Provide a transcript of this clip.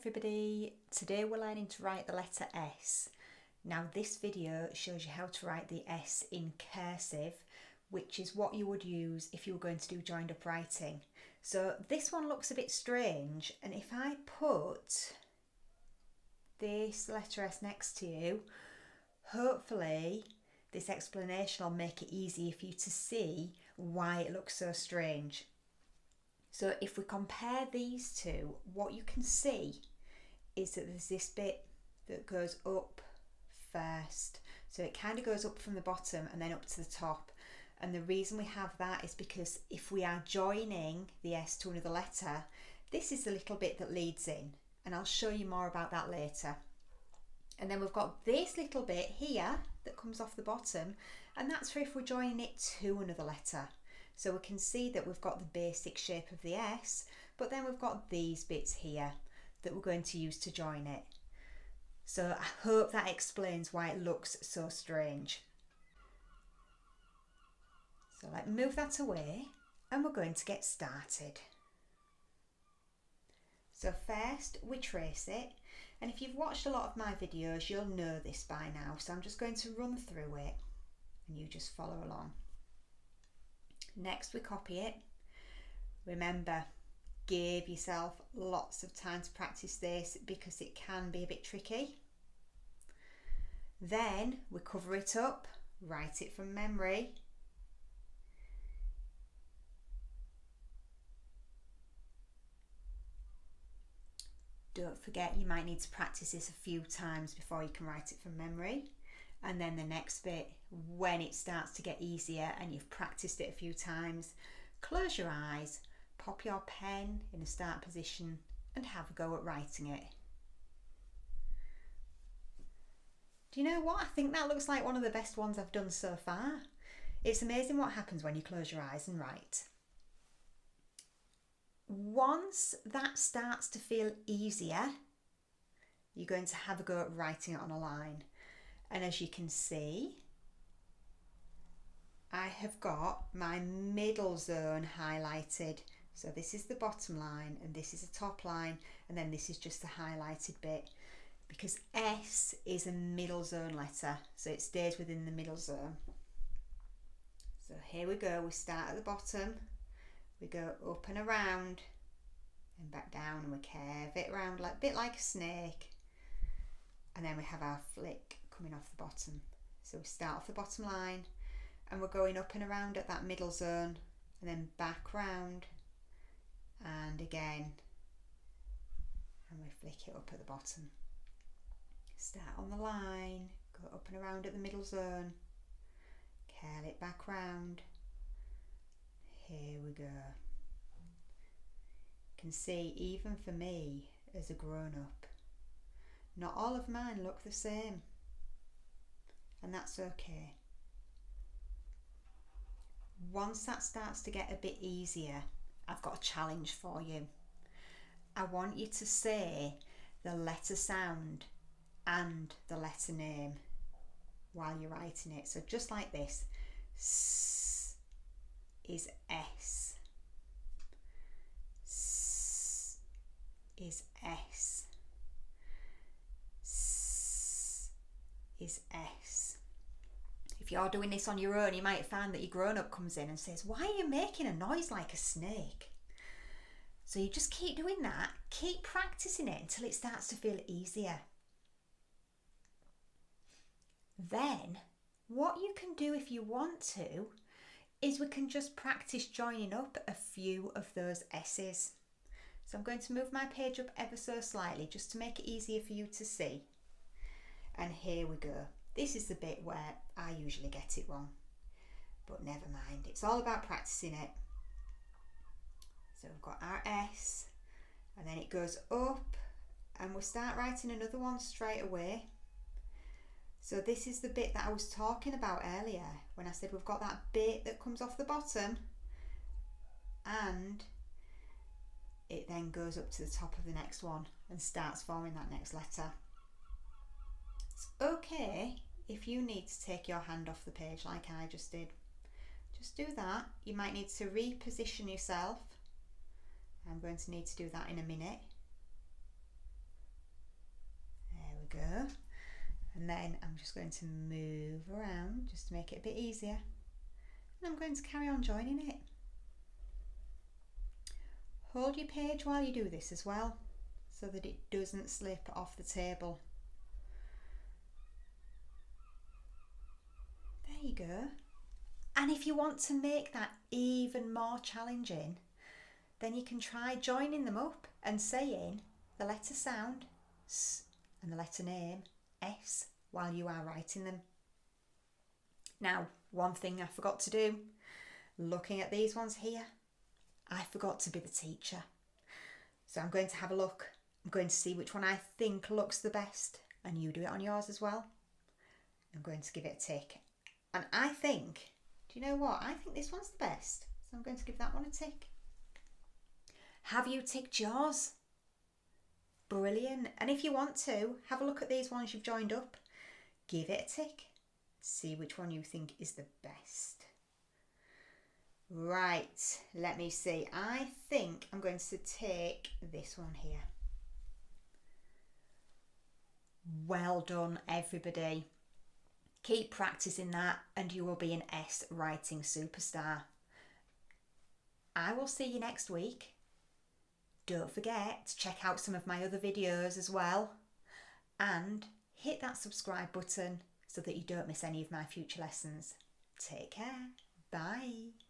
everybody, today we're learning to write the letter S. Now this video shows you how to write the S in cursive, which is what you would use if you were going to do joined up writing. So this one looks a bit strange, and if I put this letter S next to you, hopefully this explanation will make it easier for you to see why it looks so strange. So if we compare these two, what you can see is that there's this bit that goes up first. So it kind of goes up from the bottom and then up to the top. And the reason we have that is because if we are joining the S to another letter, this is the little bit that leads in. And I'll show you more about that later. And then we've got this little bit here that comes off the bottom, and that's for if we're joining it to another letter. So we can see that we've got the basic shape of the S, but then we've got these bits here that we're going to use to join it. So I hope that explains why it looks so strange. So let's move that away and we're going to get started. So first we trace it, and if you've watched a lot of my videos you'll know this by now, so I'm just going to run through it and you just follow along. Next we copy it. Remember, give yourself lots of time to practice this because it can be a bit tricky. Then we cover it up, write it from memory. Don't forget you might need to practice this a few times before you can write it from memory. And then the next bit, when it starts to get easier and you've practiced it a few times, close your eyes, pop your pen in a start position and have a go at writing it. Do you know what? I think that looks like one of the best ones I've done so far. It's amazing what happens when you close your eyes and write. Once that starts to feel easier, you're going to have a go at writing it on a line. And as you can see, I have got my middle zone highlighted. So this is the bottom line and this is the top line, and then this is just the highlighted bit, because S is a middle zone letter, so it stays within the middle zone. So here we go, we start at the bottom, we go up and around and back down, and we curve it around like a bit like a snake, and then we have our flick coming off the bottom. So we start off the bottom line and we're going up and around at that middle zone, and then back round and again, and we flick it up at the bottom. Start on the line, go up and around at the middle zone, curl it back round. Here we go. You can see, even for me as a grown-up, not all of mine look the same, and that's okay. Once that starts to get a bit easier, I've got a challenge for you. I want you to say the letter sound and the letter name while you're writing it. So just like this, S is S, S is S, S is S. If you're doing this on your own, you might find that your grown-up comes in and says, "Why are you making a noise like a snake?" So you just keep doing that, keep practicing it until it starts to feel easier. Then what you can do if you want to is we can just practice joining up a few of those S's. So I'm going to move my page up ever so slightly just to make it easier for you to see. And here we go. This is the bit where I usually get it wrong, but never mind, it's all about practicing it. So we've got our S, and then it goes up, and we'll start writing another one straight away. So this is the bit that I was talking about earlier when I said we've got that bit that comes off the bottom and it then goes up to the top of the next one and starts forming that next letter. It's okay if you need to take your hand off the page like I just did. Just do that. You might need to reposition yourself. I'm going to need to do that in a minute. go. And then I'm just going to move around just to make it a bit easier. And I'm going to carry on joining it. Hold your page while you do this as well, so that it doesn't slip off the table. There you go. And if you want to make that even more challenging, then you can try joining them up and saying the letter sound S and the letter name S while you are writing them. Now, one thing I forgot to do, looking at these ones here, I forgot to be the teacher. So I'm going to have a look. I'm going to see which one I think looks the best, and you do it on yours as well. I'm going to give it a tick. And I think, do you know what? I think this one's the best. So I'm going to give that one a tick. Have you ticked yours? Brilliant. And if you want to, have a look at these ones you've joined up. Give it a tick. See which one you think is the best. Right, let me see. I think I'm going to take this one here. Well done, everybody. Keep practicing that and you will be an S writing superstar. I will see you next week. Don't forget to check out some of my other videos as well. And hit that subscribe button so that you don't miss any of my future lessons. Take care. Bye.